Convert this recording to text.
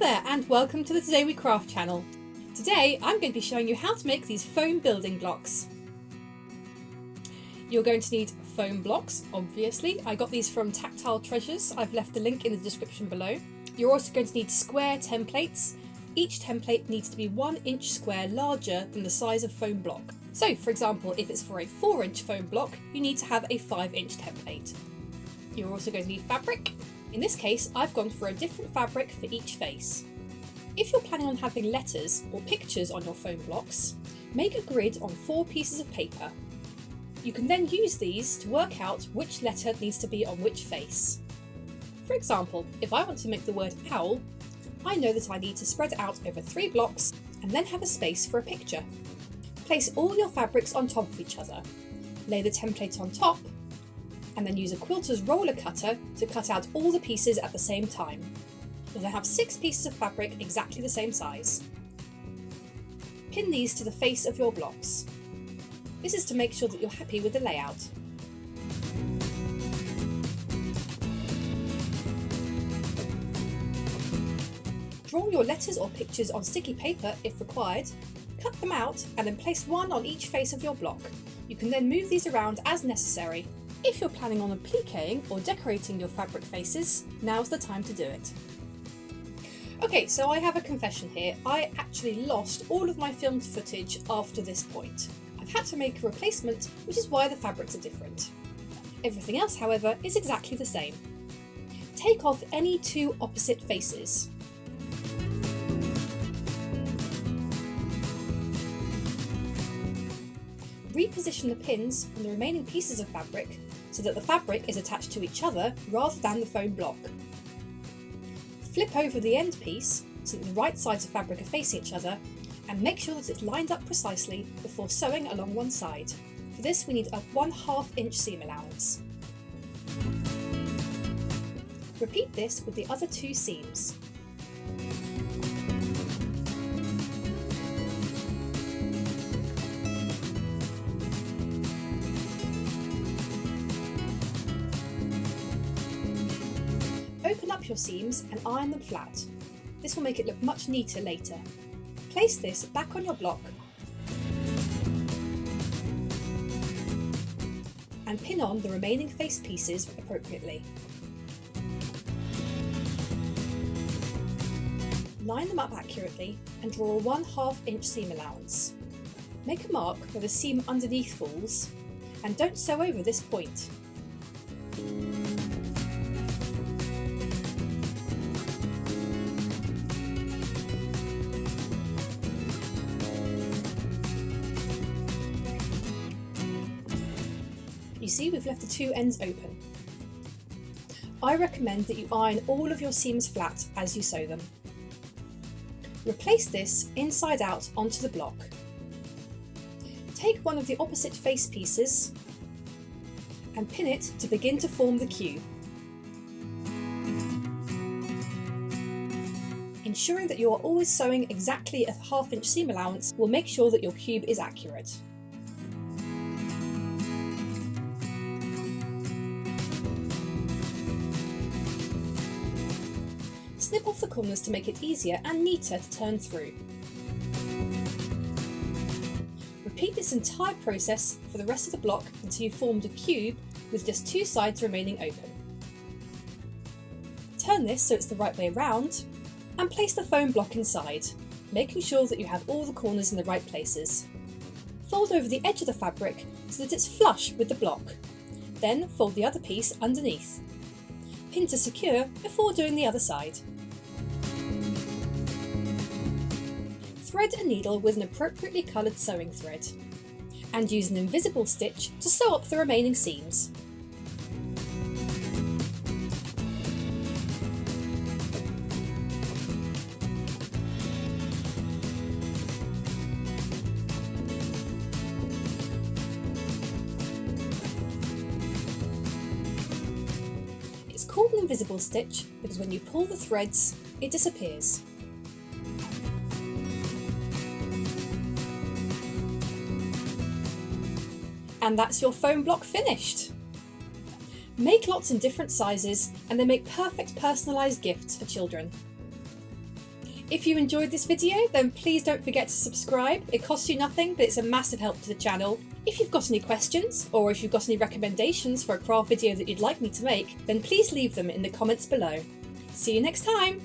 there and welcome to the Today We Craft channel. Today I'm going to be showing you how to make these foam building blocks. You're going to need foam blocks, obviously. I got these from Tactile Treasures. I've left the link in the description below. You're also going to need square templates. Each template needs to be 1 inch square larger than the size of foam block. So for example, if it's for a 4 inch foam block, you need to have a 5 inch template. You're also going to need fabric. In this case, I've gone for a different fabric for each face. If you're planning on having letters or pictures on your foam blocks, make a grid on 4 pieces of paper. You can then use these to work out which letter needs to be on which face. For example, if I want to make the word owl, I know that I need to spread it out over 3 blocks and then have a space for a picture. Place all your fabrics on top of each other. Lay the template on top, and then use a quilter's roller cutter to cut out all the pieces at the same time. You'll then have 6 pieces of fabric exactly the same size. Pin these to the face of your blocks. This is to make sure that you're happy with the layout. Draw your letters or pictures on sticky paper if required, cut them out and then place 1 on each face of your block. You can then move these around as necessary. If you're planning on appliquing or decorating your fabric faces, now's the time to do it. Okay, so I have a confession here. I actually lost all of my filmed footage after this point. I've had to make a replacement, which is why the fabrics are different. Everything else, however, is exactly the same. Take off any 2 opposite faces. Reposition the pins on the remaining pieces of fabric so that the fabric is attached to each other rather than the foam block. Flip over the end piece so that the right sides of fabric are facing each other and make sure that it's lined up precisely before sewing along one side. For this we need a 1/2 inch seam allowance. Repeat this with the other 2 seams. Open up your seams and iron them flat. This will make it look much neater later. Place this back on your block and pin on the remaining face pieces appropriately. Line them up accurately and draw a 1/2 inch seam allowance. Make a mark where the seam underneath falls and don't sew over this point. You see, we've left the 2 ends open. I recommend that you iron all of your seams flat as you sew them. Replace this inside out onto the block. Take one of the opposite face pieces and pin it to begin to form the cube. Ensuring that you are always sewing exactly a 1/2 inch seam allowance will make sure that your cube is accurate. Snip off the corners to make it easier and neater to turn through. Repeat this entire process for the rest of the block until you've formed a cube with just 2 sides remaining open. Turn this so it's the right way round and place the foam block inside, making sure that you have all the corners in the right places. Fold over the edge of the fabric so that it's flush with the block. Then fold the other piece underneath. Pin to secure before doing the other side. Thread a needle with an appropriately coloured sewing thread and use an invisible stitch to sew up the remaining seams. It's called an invisible stitch because when you pull the threads, it disappears. And that's your foam block finished! Make lots in different sizes and they make perfect personalised gifts for children. If you enjoyed this video, then please don't forget to subscribe. It costs you nothing, but it's a massive help to the channel. If you've got any questions, or if you've got any recommendations for a craft video that you'd like me to make, then please leave them in the comments below. See you next time!